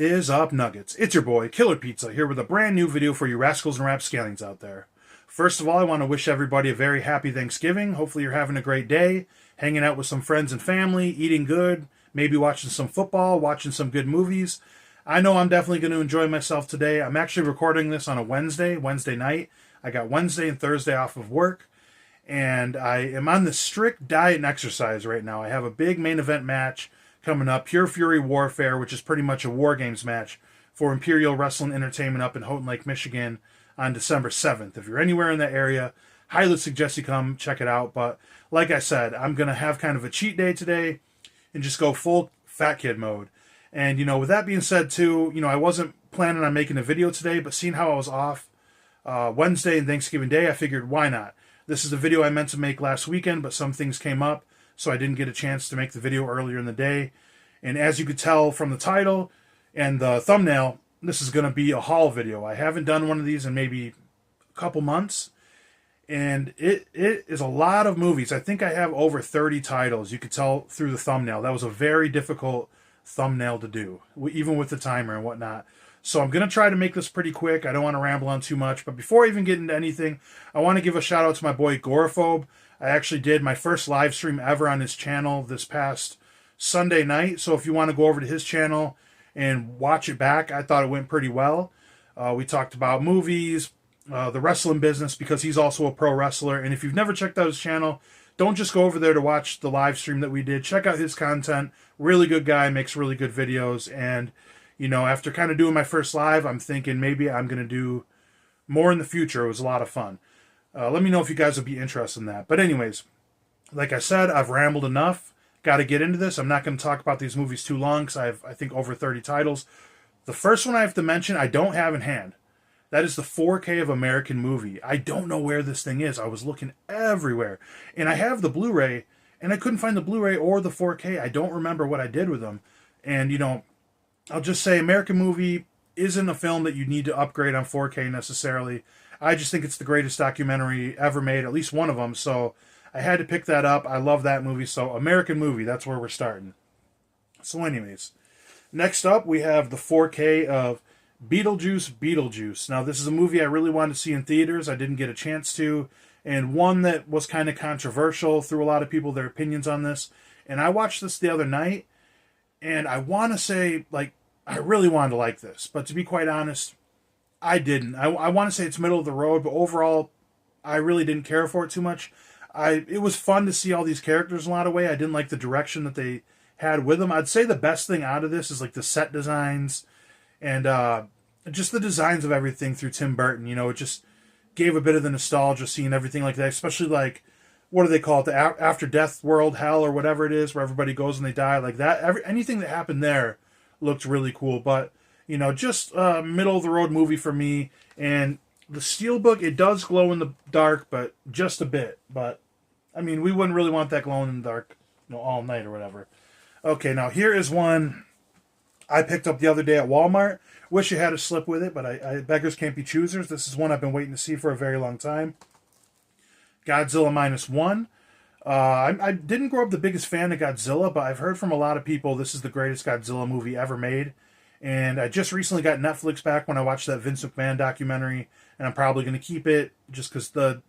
is up, Nuggets? It's your boy, Killer Pizza, here with a brand new video for you rascals and rapscallions out there. First of all, I want to wish everybody a very happy Thanksgiving. Hopefully you're having a great day, hanging out with some friends and family, eating good, maybe watching some football, watching some good movies. I know I'm definitely going to enjoy myself today. I'm actually recording this on a Wednesday night. I got Wednesday and Thursday off of work, and I am on the strict diet and exercise right now. I have a big main event match coming up, Pure Fury Warfare, which is pretty much a War Games match for Imperial Wrestling Entertainment up in Houghton Lake, Michigan on December 7th. If you're anywhere in that area, highly suggest you come check it out. But like I said, I'm going to have kind of a cheat day today and just go full fat kid mode. And, with that being said, too, I wasn't planning on making a video today, but seeing how I was off Wednesday and Thanksgiving Day, I figured, why not? This is a video I meant to make last weekend, but some things came up, so I didn't get a chance to make the video earlier in the day. And as you could tell from the title and the thumbnail, this is going to be a haul video. I haven't done one of these in maybe a couple months, and it is a lot of movies. I think I have over 30 titles. You could tell through the thumbnail. That was a very difficult thumbnail to do, even with the timer and whatnot. So I'm going to try to make this pretty quick. I don't want to ramble on too much. But before I even get into anything, I want to give a shout out to my boy Goraphobe. I actually did my first live stream ever on his channel this past Sunday night. So if you want to go over to his channel and watch it back, I thought it went pretty well. We talked about movies, the wrestling business, because he's also a pro wrestler. And if you've never checked out his channel, don't just go over there to watch the live stream that we did. Check out his content. Really good guy, makes really good videos. And, after kind of doing my first live, I'm thinking maybe I'm going to do more in the future. It was a lot of fun. Let me know if you guys would be interested in that. But anyways, like I said, I've rambled enough. Got to get into this. I'm not going to talk about these movies too long because I have, I think, over 30 titles. The first one I have to mention, I don't have in hand. That is the 4K of American Movie. I don't know where this thing is. I was looking everywhere. And I have the Blu-ray, and I couldn't find the Blu-ray or the 4K. I don't remember what I did with them. And, I'll just say American Movie isn't a film that you need to upgrade on 4K necessarily. I just think it's the greatest documentary ever made, at least one of them. So I had to pick that up. I love that movie. So American Movie, that's where we're starting. So anyways, next up we have the 4K of Beetlejuice. Now this is a movie I really wanted to see in theaters. I didn't get a chance to. And one that was kind of controversial, threw a lot of people their opinions on this. And I watched this the other night. And I want to say, I really wanted to like this. But to be quite honest, I didn't. I want to say it's middle of the road, but overall, I really didn't care for it too much. It was fun to see all these characters in a lot of ways. I didn't like the direction that they had with them. I'd say the best thing out of this is the set designs and just the designs of everything through Tim Burton. It just gave a bit of the nostalgia seeing everything like that, especially what do they call it? The after death world, hell, or whatever it is, where everybody goes and they die. Like that, anything that happened there looked really cool. But, just a middle of the road movie for me. And the Steelbook, it does glow in the dark, but just a bit. But, we wouldn't really want that glowing in the dark, all night or whatever. Okay, now here is one I picked up the other day at Walmart. Wish you had a slip with it, but I beggars can't be choosers. This is one I've been waiting to see for a very long time. Godzilla Minus One. I didn't grow up the biggest fan of Godzilla, but I've heard from a lot of people this is the greatest Godzilla movie ever made. And I just recently got Netflix back when I watched that Vince McMahon documentary, and I'm probably going to keep it just because the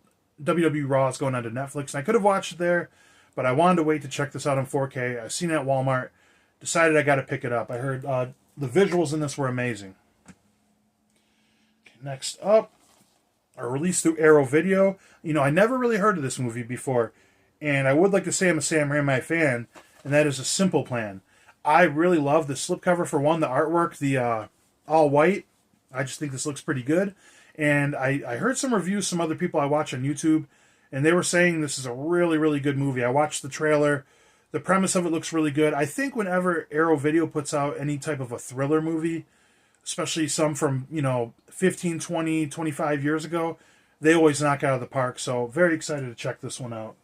WWE Raw is going onto Netflix. And I could have watched it there, but I wanted to wait to check this out on 4K. I've seen it at Walmart. Decided I got to pick it up. I heard the visuals in this were amazing. Okay, next up, a release through Arrow Video. I never really heard of this movie before, and I would like to say I'm a Sam Raimi fan, and that is A Simple Plan. I really love the slipcover for one, the artwork, the all white. I just think this looks pretty good. And I heard some reviews, some other people I watch on YouTube, and they were saying this is a really, really good movie. I watched the trailer. The premise of it looks really good. I think whenever Arrow Video puts out any type of a thriller movie, especially some from, 15, 20, 25 years ago, they always knock out of the park. So very excited to check this one out.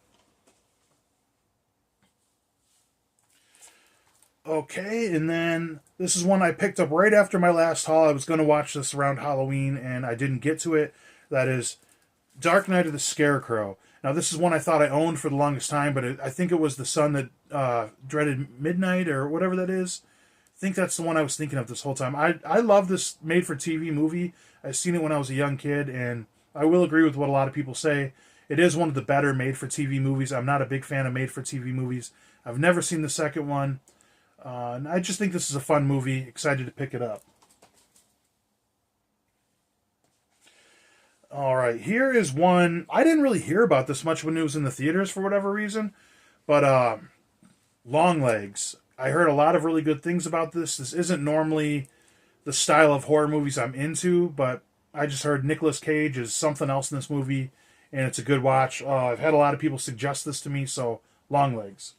Okay, and then this is one I picked up right after my last haul. I was going to watch this around Halloween, and I didn't get to it. That is Dark Night of the Scarecrow. Now, this is one I thought I owned for the longest time, but I think it was the son that dreaded midnight or whatever that is. think that's the one I was thinking of this whole time. I love this made-for-TV movie. I've seen it when I was a young kid, and I will agree with what a lot of people say. It is one of the better made-for-TV movies. I'm not a big fan of made-for-TV movies. I've never seen the second one. And I just think this is a fun movie. Excited to pick it up. All right, here is one. I didn't really hear about this much when it was in the theaters for whatever reason, but Longlegs. I heard a lot of really good things about this. This isn't normally the style of horror movies I'm into, but I just heard Nicolas Cage is something else in this movie, and it's a good watch. I've had a lot of people suggest this to me, so Longlegs.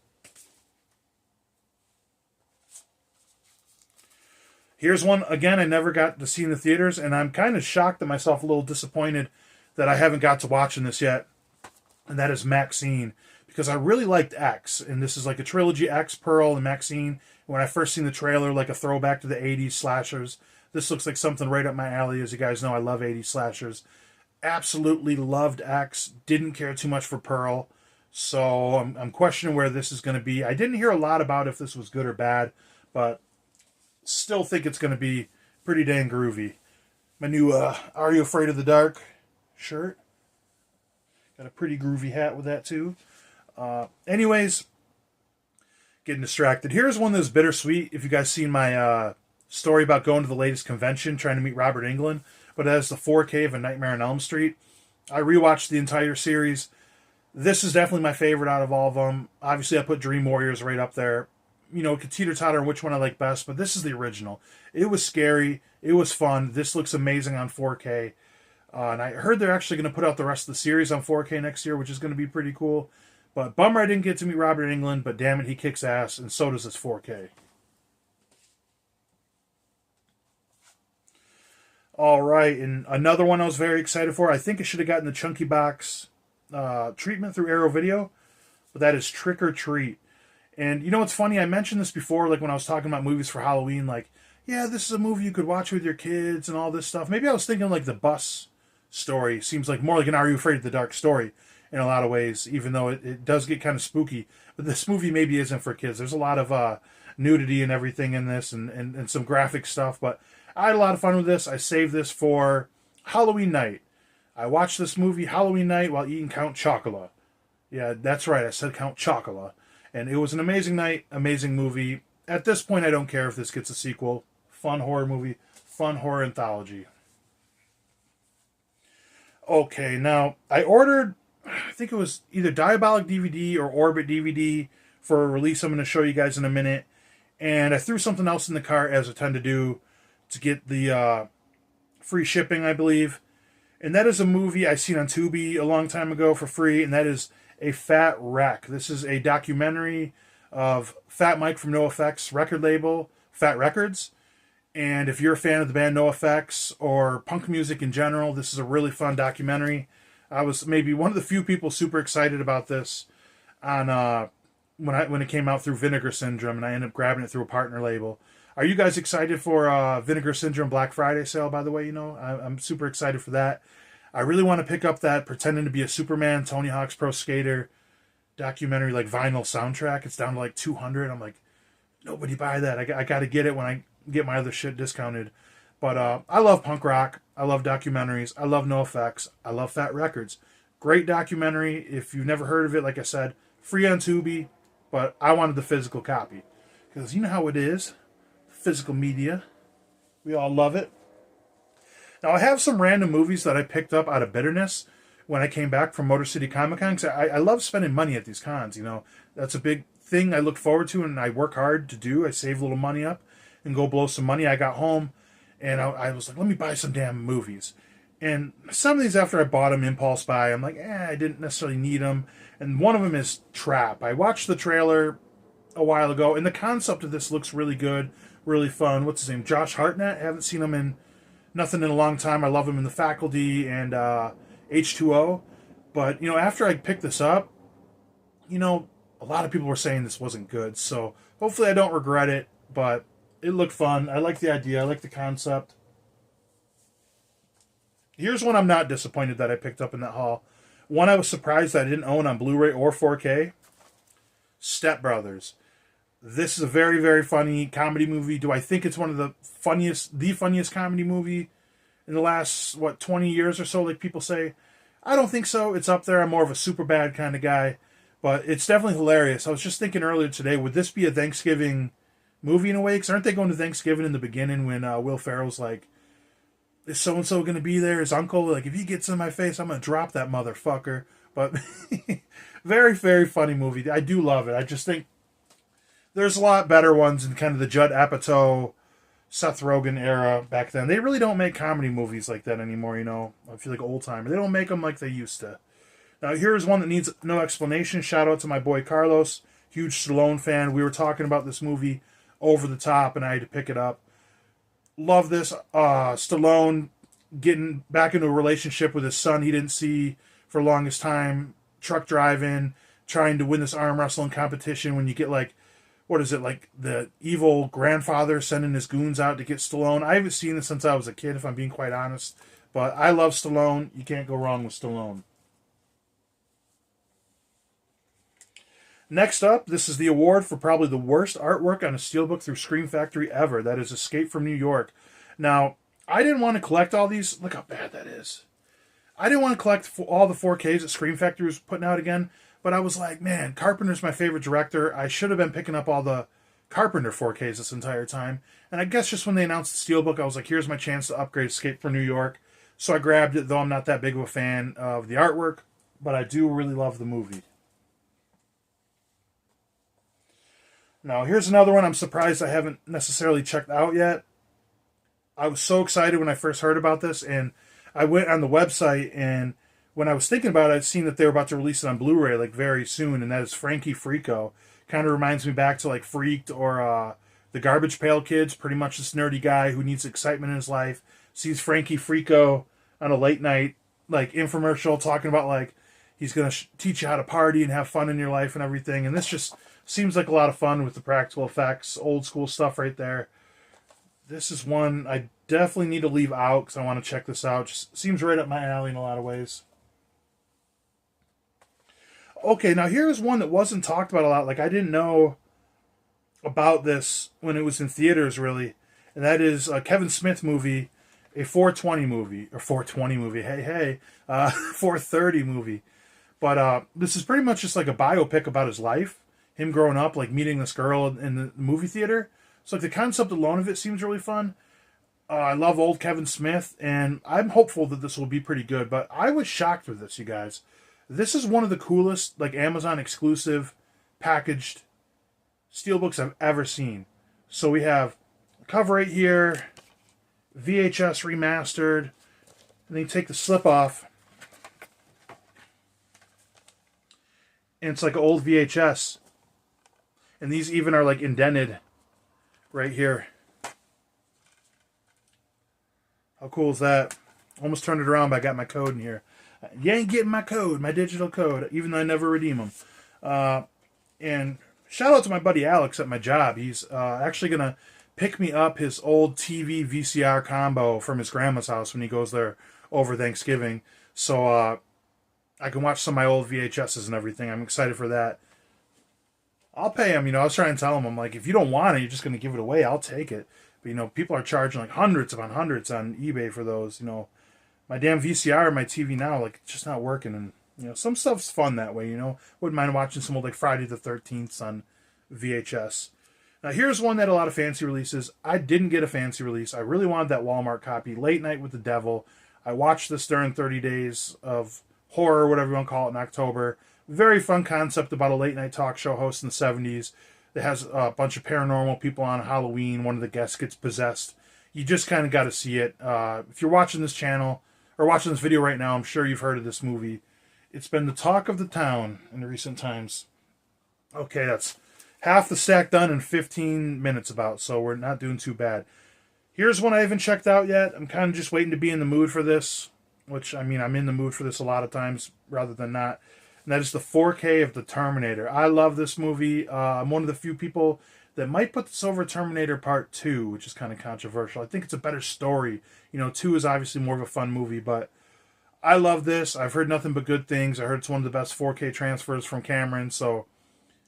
Here's one, again, I never got to see in the theaters, and I'm kind of shocked at myself, a little disappointed that I haven't got to watching this yet, and that is Maxine, because I really liked X, and this is like a trilogy, X, Pearl, and Maxine. When I first seen the trailer, like a throwback to the 80s slashers, this looks like something right up my alley. As you guys know, I love 80s slashers. Absolutely loved X, didn't care too much for Pearl, so I'm questioning where this is going to be. I didn't hear a lot about if this was good or bad, but still think it's going to be pretty dang groovy. My new Are You Afraid of the Dark shirt. Got a pretty groovy hat with that too. Anyways, getting distracted. Here's one that's bittersweet. If you guys seen my story about going to the latest convention, trying to meet Robert Englund, but as the 4K of A Nightmare on Elm Street. I rewatched the entire series. This is definitely my favorite out of all of them. Obviously, I put Dream Warriors right up there. You know, could teeter-totter on which one I like best, but this is the original. It was scary. It was fun. This looks amazing on 4K. And I heard they're actually going to put out the rest of the series on 4K next year, which is going to be pretty cool. But bummer I didn't get to meet Robert Englund, but damn it, he kicks ass, and so does this 4K. All right, and another one I was very excited for. I think I should have gotten the Chunky Box treatment through Arrow Video, but that is Trick or Treat. And you know what's funny? I mentioned this before, like when I was talking about movies for Halloween, like, yeah, this is a movie you could watch with your kids and all this stuff. Maybe I was thinking like the Bus story seems like more like an Are You Afraid of the Dark story in a lot of ways, even though it does get kind of spooky. But this movie maybe isn't for kids. There's a lot of nudity and everything in this and some graphic stuff. But I had a lot of fun with this. I saved this for Halloween night. I watched this movie Halloween night while eating Count Chocula. Yeah, that's right. I said Count Chocula. And it was an amazing night, amazing movie. At this point, I don't care if this gets a sequel. Fun horror movie, fun horror anthology. Okay, now, I ordered, I think it was either Diabolic DVD or Orbit DVD for a release I'm going to show you guys in a minute. And I threw something else in the cart, as I tend to do, to get the free shipping, I believe. And that is a movie I seen on Tubi a long time ago for free, and that is A Fat Wreck. This is a documentary of Fat Mike from NoFX record label, Fat Records. And if you're a fan of the band NoFX or punk music in general, this is a really fun documentary. I was maybe one of the few people super excited about this on when it came out through Vinegar Syndrome, and I ended up grabbing it through a partner label. Are you guys excited for Vinegar Syndrome Black Friday sale, by the way? You know, I'm super excited for that. I really want to pick up that Pretending to be a Superman, Tony Hawk's Pro Skater documentary, like vinyl soundtrack. It's down to like 200. I'm like, nobody buy that. I got to get it when I get my other shit discounted. But I love punk rock. I love documentaries. I love NoFX. I love Fat Records. Great documentary. If you've never heard of it, like I said, free on Tubi. But I wanted the physical copy. Because you know how it is. Physical media. We all love it. Now, I have some random movies that I picked up out of bitterness when I came back from Motor City Comic Con. Because I love spending money at these cons, you know. That's a big thing I look forward to and I work hard to do. I save a little money up and go blow some money. I got home and I was like, let me buy some damn movies. And some of these, after I bought them, impulse buy, I'm like, I didn't necessarily need them. And one of them is Trap. I watched the trailer a while ago, and the concept of this looks really good, really fun. What's his name? Josh Hartnett. I haven't seen him in nothing in a long time. I love him in The Faculty and H2O. But, you know, after I picked this up, you know, a lot of people were saying this wasn't good. So hopefully I don't regret it, but it looked fun. I like the idea. I like the concept. Here's one I'm not disappointed that I picked up in that haul. One I was surprised that I didn't own on Blu-ray or 4K. Step Brothers. This is a very, very funny comedy movie. Do I think it's one of the funniest comedy movie in the last, 20 years or so, like people say? I don't think so. It's up there. I'm more of a super bad kind of guy, but it's definitely hilarious. I was just thinking earlier today, would this be a Thanksgiving movie in a way? Because aren't they going to Thanksgiving in the beginning when Will Ferrell's like, is so and so going to be there? His uncle, like, if he gets in my face, I'm going to drop that motherfucker. But very, very funny movie. I do love it. I just think there's a lot better ones in kind of the Judd Apatow, Seth Rogen era back then. They really don't make comedy movies like that anymore, you know. I feel like old timer. They don't make them like they used to. Now, here's one that needs no explanation. Shout out to my boy Carlos, huge Stallone fan. We were talking about this movie Over the Top, and I had to pick it up. Love this. Stallone getting back into a relationship with his son he didn't see for the longest time. Truck driving, trying to win this arm wrestling competition when you get like, what is it, like the evil grandfather sending his goons out to get Stallone. I haven't seen this since I was a kid, if I'm being quite honest. But I love Stallone. You can't go wrong with Stallone. Next up, this is the award for probably the worst artwork on a steelbook through Scream Factory ever. That is Escape from New York. Now, I didn't want to collect all these. Look how bad that is. I didn't want to collect all the 4Ks that Scream Factory was putting out again, but I was like, man, Carpenter's my favorite director. I should have been picking up all the Carpenter 4Ks this entire time. And I guess just when they announced the steelbook, I was like, here's my chance to upgrade Escape from New York. So I grabbed it, though I'm not that big of a fan of the artwork, but I do really love the movie. Now, here's another one I'm surprised I haven't necessarily checked out yet. I was so excited when I first heard about this, and I went on the website, and when I was thinking about it, I'd seen that they were about to release it on Blu-ray like very soon, and that is Frankie Frico. Kind of reminds me back to like Freaked or the Garbage Pail Kids, pretty much this nerdy guy who needs excitement in his life, sees Frankie Frico on a late night like infomercial talking about like he's going to teach you how to party and have fun in your life and everything, and this just seems like a lot of fun with the practical effects, old school stuff right there. This is one I definitely need to leave out because I want to check this out. Just seems right up my alley in a lot of ways. Okay, now here's one that wasn't talked about a lot. Like, I didn't know about this when it was in theaters, really. And that is a Kevin Smith movie, a 420 movie. Or 420 movie, hey. 430 movie. But this is pretty much just like a biopic about his life. Him growing up, like meeting this girl in the movie theater. So like the concept alone of it seems really fun. I love old Kevin Smith, and I'm hopeful that this will be pretty good. But I was shocked with this, you guys. This is one of the coolest, like Amazon exclusive, packaged steelbooks I've ever seen. So we have a cover right here, VHS remastered, and then you take the slip off, and it's like an old VHS. And these even are like indented right here. How cool is that? Almost turned it around, but I got my code in here. You ain't getting my code, my digital code, even though I never redeem them. And shout out to my buddy Alex at my job. He's actually going to pick me up his old TV VCR combo from his grandma's house when he goes there over Thanksgiving. So I can watch some of my old VHSs and everything. I'm excited for that. I'll pay him, I was trying to tell him, I'm like, if you don't want it, you're just going to give it away, I'll take it. But, people are charging like hundreds upon hundreds on eBay for those, My damn VCR and my TV now, like, it's just not working. And, some stuff's fun that way, Wouldn't mind watching some old, like, Friday the 13th on VHS. Now, here's one that had a lot of fancy releases. I didn't get a fancy release. I really wanted that Walmart copy, Late Night with the Devil. I watched this during 30 days of horror, whatever you want to call it, in October. Very fun concept about a late night talk show host in the 70s that has a bunch of paranormal people on Halloween. One of the guests gets possessed. You just kind of got to see it. If you're watching this channel or watching this video right now, I'm sure you've heard of this movie. It's been the talk of the town in recent times. Okay, that's half the stack done in 15 minutes about, so we're not doing too bad. Here's one I haven't checked out yet. I'm kind of just waiting to be in the mood for this, which, I'm in the mood for this a lot of times rather than not. And that is the 4K of the Terminator. I love this movie. I'm one of the few people that might put this over Terminator Part 2, which is kind of controversial. I think it's a better story. 2 is obviously more of a fun movie, but I love this. I've heard nothing but good things. I heard it's one of the best 4K transfers from Cameron, so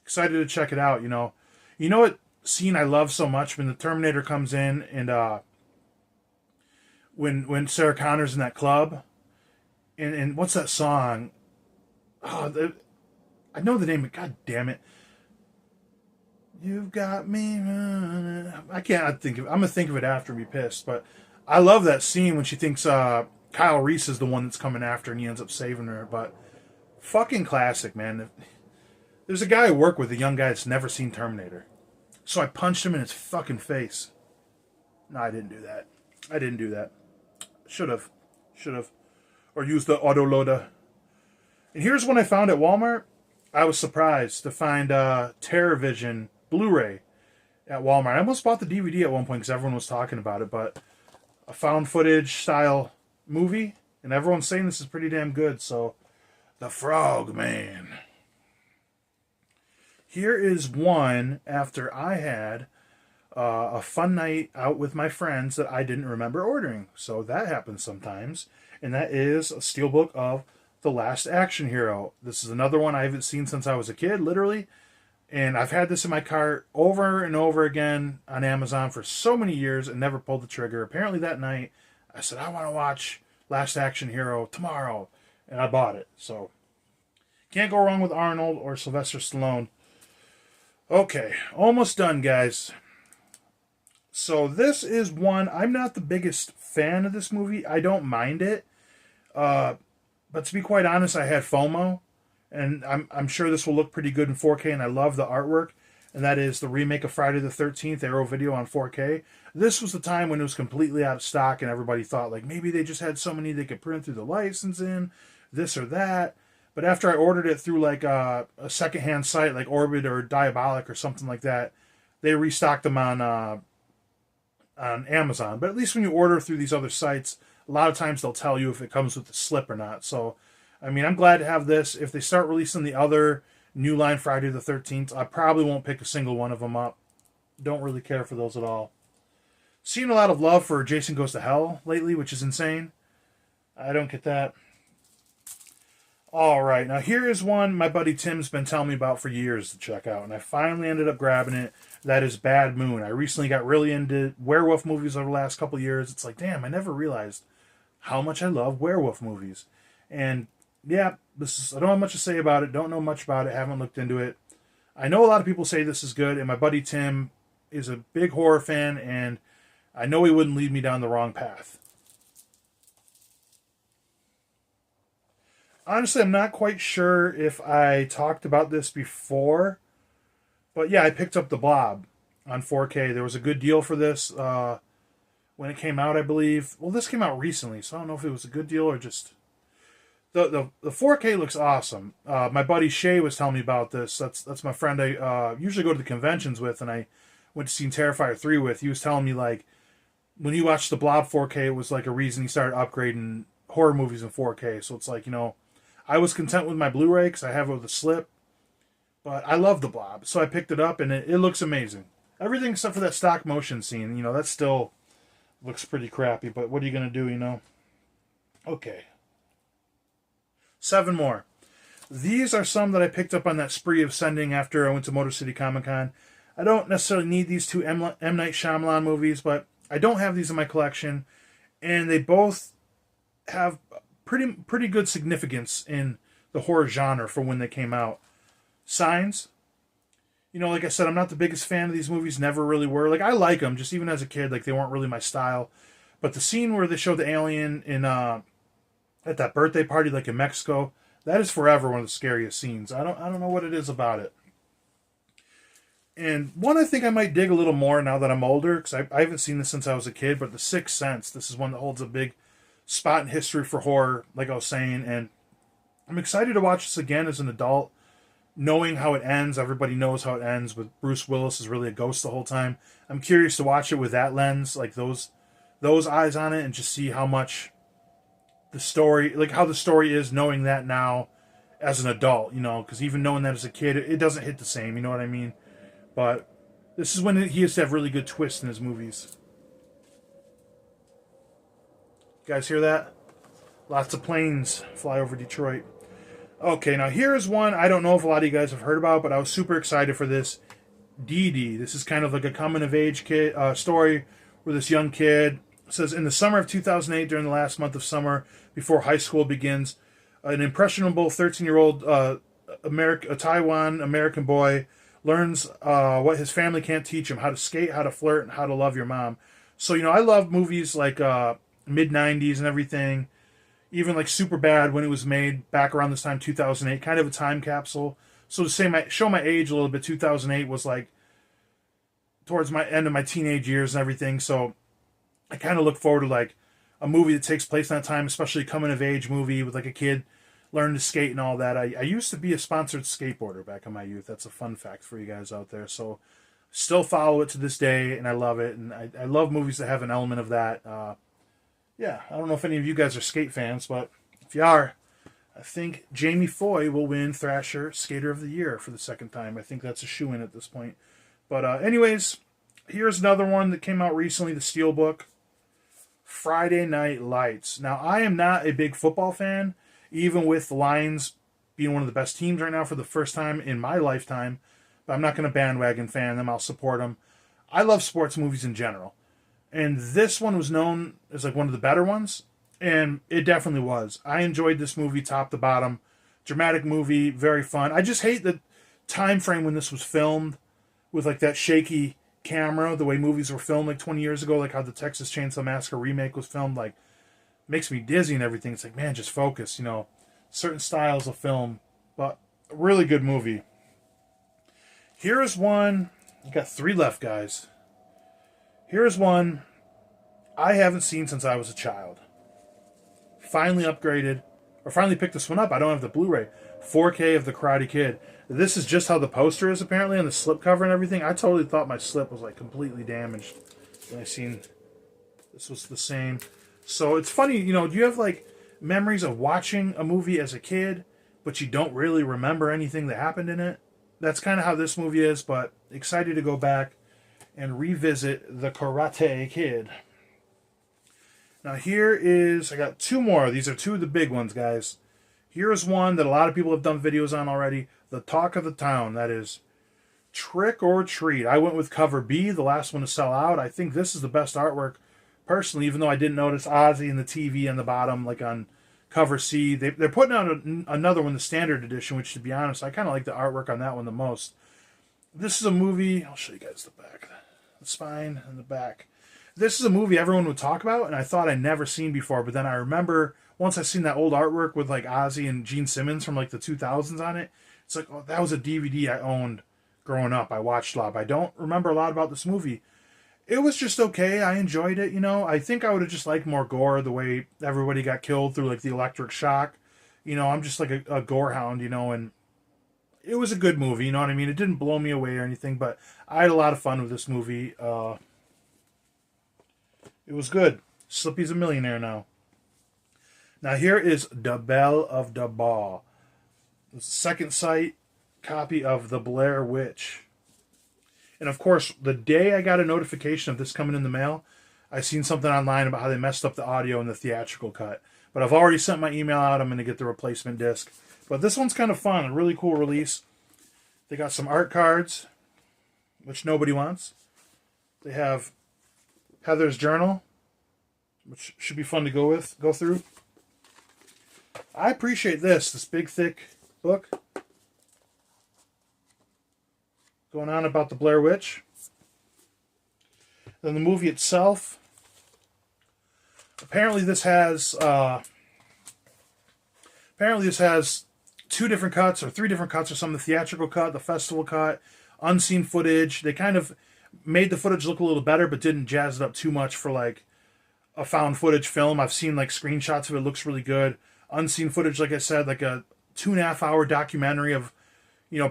excited to check it out, You know what scene I love so much when the Terminator comes in and when Sarah Connor's in that club and what's that song? Oh, I know the name, but god damn it. You've got me. I can't think of. I'm gonna think of it after and be pissed. But I love that scene when she thinks Kyle Reese is the one that's coming after, and he ends up saving her. But fucking classic, man. There's a guy I work with, a young guy that's never seen Terminator. So I punched him in his fucking face. No, I didn't do that. I didn't do that. Should have. Should have. Or used the autoloader. And here's one I found at Walmart. I was surprised to find TerraVision Blu-ray at Walmart. I almost bought the DVD at one point because everyone was talking about it, but a found footage style movie, and everyone's saying this is pretty damn good. So, The Frog Man. Here is one after I had a fun night out with my friends that I didn't remember ordering. So that happens sometimes. And that is a steelbook of The Last Action Hero. This is another one I haven't seen since I was a kid, literally. And I've had this in my cart over and over again on Amazon for so many years and never pulled the trigger. Apparently that night, I said, I want to watch Last Action Hero tomorrow. And I bought it. So, can't go wrong with Arnold or Sylvester Stallone. Okay, almost done, guys. So this is one, I'm not the biggest fan of this movie. I don't mind it. But to be quite honest, I had FOMO. And I'm sure this will look pretty good in 4K, and I love the artwork. And that is the remake of Friday the 13th, Arrow Video on 4K. This was the time when it was completely out of stock, and everybody thought, like, maybe they just had so many they could print through the license in, this or that. But after I ordered it through, like, a secondhand site, like Orbit or Diabolic or something like that, they restocked them on Amazon. But at least when you order through these other sites, a lot of times they'll tell you if it comes with the slip or not. So, I mean, I'm glad to have this. If they start releasing the other New Line Friday the 13th, I probably won't pick a single one of them up. Don't really care for those at all. Seen a lot of love for Jason Goes to Hell lately, which is insane. I don't get that. All right, now here is one my buddy Tim's been telling me about for years to check out, and I finally ended up grabbing it. That is Bad Moon. I recently got really into werewolf movies over the last couple of years. It's like, damn, I never realized how much I love werewolf movies. And yeah, I don't have much to say about it. Don't know much about it. Haven't looked into it. I know a lot of people say this is good, and my buddy Tim is a big horror fan, and I know he wouldn't lead me down the wrong path. Honestly, I'm not quite sure if I talked about this before, but yeah, I picked up The Blob on 4K. There was a good deal for this when it came out, I believe. Well, this came out recently, so I don't know if it was a good deal or just... The 4K looks awesome. My buddy Shay was telling me about this. That's my friend I usually go to the conventions with, and I went to see Terrifier 3 with. He was telling me, like, when he watched The Blob 4K, it was like a reason he started upgrading horror movies in 4K. So it's like, you know, I was content with my Blu-ray because I have it with a slip, but I love The Blob, so I picked it up, and it looks amazing. Everything except for that stop motion scene, you know, that still looks pretty crappy, but what are you going to do, you know? Okay. 7 more. These are some that I picked up on that spree of sending after I went to Motor City Comic Con. I don't necessarily need these two M. Night Shyamalan movies, but I don't have these in my collection, and they both have pretty good significance in the horror genre for when they came out. Signs. You know, like I said, I'm not the biggest fan of these movies, never really were. Like, I like them, just even as a kid, like, they weren't really my style. But the scene where they show the alien in at that birthday party, like in Mexico, that is forever one of the scariest scenes. I don't know what it is about it. And one I think I might dig a little more now that I'm older, because I haven't seen this since I was a kid, but The Sixth Sense. This is one that holds a big spot in history for horror, like I was saying, and I'm excited to watch this again as an adult, knowing how it ends. Everybody knows how it ends, with Bruce Willis is really a ghost the whole time. I'm curious to watch it with that lens, like those eyes on it, and just see how much the story, like how the story is, knowing that now as an adult, you know, because even knowing that as a kid, it doesn't hit the same, you know what I mean? But this is when he used to have really good twists in his movies. You guys hear that? Lots of planes fly over Detroit. Okay, now here's one I don't know if a lot of you guys have heard about, but I was super excited for this. Dee Dee. This is kind of like a coming of age kid story where this young kid says in the summer of 2008, during the last month of summer before high school begins, an impressionable 13-year-old a Taiwan American boy learns what his family can't teach him: how to skate, how to flirt, and how to love your mom. So I love movies like mid '90s and everything. Even like Superbad when it was made back around this time, 2008, kind of a time capsule. So to show my age a little bit, 2008 was like towards my end of my teenage years and everything. So I kind of look forward to like a movie that takes place in that time, especially a coming of age movie with like a kid learning to skate and all that. I used to be a sponsored skateboarder back in my youth. That's a fun fact for you guys out there. So still follow it to this day, and I love it. And I love movies that have an element of that. Yeah, I don't know if any of you guys are skate fans, but if you are, I think Jamie Foy will win Thrasher Skater of the Year for the second time. I think that's a shoo-in at this point. But anyways, here's another one that came out recently, the Steelbook, Friday Night Lights. Now, I am not a big football fan, even with the Lions being one of the best teams right now for the first time in my lifetime. But I'm not going to bandwagon fan them. I'll support them. I love sports movies in general. And this one was known as like one of the better ones. And it definitely was. I enjoyed this movie top to bottom. Dramatic movie, very fun. I just hate the time frame when this was filmed with like that shaky camera, the way movies were filmed like 20 years ago, like how the Texas Chainsaw Massacre remake was filmed, like makes me dizzy and everything. It's like, man, just focus, certain styles of film. But a really good movie. Here is one. I got 3 left, guys. Here's one I haven't seen since I was a child. Finally upgraded, or finally picked this one up. I don't have the Blu-ray. 4K of The Karate Kid. This is just how the poster is, apparently, on the slipcover and everything. I totally thought my slip was like completely damaged when I seen this was the same. So it's funny, do you have like memories of watching a movie as a kid, but you don't really remember anything that happened in it? That's kind of how this movie is, but excited to go back and revisit The Karate Kid. Now here is, I got 2 more. These are 2 of the big ones, guys. Here's one that a lot of people have done videos on already. The talk of the town, that is Trick or Treat. I went with cover B, the last one to sell out. I think this is the best artwork, personally, even though I didn't notice Ozzy and the TV on the bottom, like on cover C. They're putting out another one, the standard edition, which, to be honest, I kind of like the artwork on that one the most. This is a movie, I'll show you guys the back, the spine and the back. This is a movie everyone would talk about, and I thought I'd never seen before, but then I remember once I seen that old artwork with like Ozzy and Gene Simmons from like the 2000s on it, it's like, oh, that was a DVD I owned growing up. I watched a lot, but I don't remember a lot about this movie. It was just okay. I enjoyed it, I think I would have just liked more gore, the way everybody got killed through like the electric shock. I'm just like a gore hound, and it was a good movie, you know what I mean? It didn't blow me away or anything, but I had a lot of fun with this movie. It was good. Slippy's a millionaire now. Now here is The Belle of the Ball. The second sight copy of The Blair Witch. And of course, the day I got a notification of this coming in the mail, I seen something online about how they messed up the audio in the theatrical cut. But I've already sent my email out. I'm going to get the replacement disc. But this one's kind of fun. A really cool release. They got some art cards, which nobody wants. They have Heather's journal, which should be fun to go through. I appreciate this big, thick book going on about the Blair Witch. Then the movie itself. Apparently this has 2 different cuts or 3 different cuts or something. The theatrical cut, the festival cut, unseen footage. They kind of made the footage look a little better, but didn't jazz it up too much for like a found footage film. I've seen like screenshots of it. It looks really good. Unseen footage, like I said, like a 2.5 hour documentary of,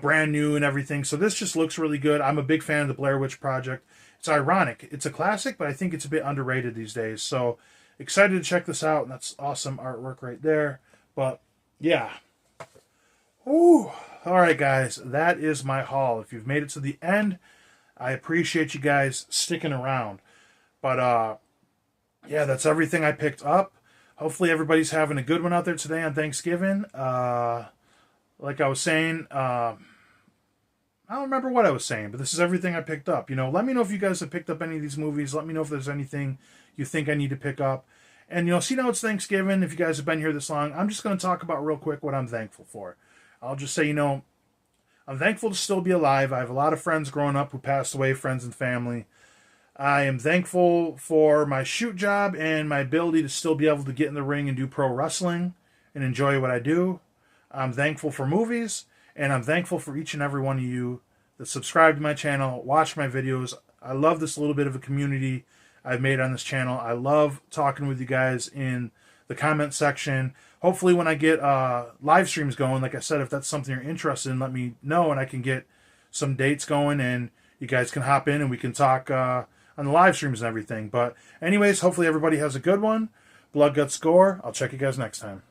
brand new and everything. So this just looks really good. I'm a big fan of the Blair Witch Project. It's ironic. It's a classic, but I think it's a bit underrated these days. So excited to check this out. And that's awesome artwork right there. But yeah. Ooh. All right, guys. That is my haul. If you've made it to the end, I appreciate you guys sticking around. But yeah, that's everything I picked up. Hopefully everybody's having a good one out there today on Thanksgiving. Like I was saying, I don't remember what I was saying, but this is everything I picked up. You know, let me know if you guys have picked up any of these movies. Let me know if there's anything you think I need to pick up. And, you know, see now it's Thanksgiving. If you guys have been here this long, I'm just going to talk about real quick what I'm thankful for. I'll just say, you know, I'm thankful to still be alive. I have a lot of friends growing up who passed away, friends and family. I am thankful for my shoot job and my ability to still be able to get in the ring and do pro wrestling and enjoy what I do. I'm thankful for movies, and I'm thankful for each and every one of you that subscribe to my channel, watch my videos. I love this little bit of a community I've made on this channel. I love talking with you guys in the comment section. Hopefully when I get live streams going, like I said, if that's something you're interested in, let me know and I can get some dates going and you guys can hop in and we can talk on the live streams and everything. But anyways, hopefully everybody has a good one. Blood, Guts, Gore. I'll check you guys next time.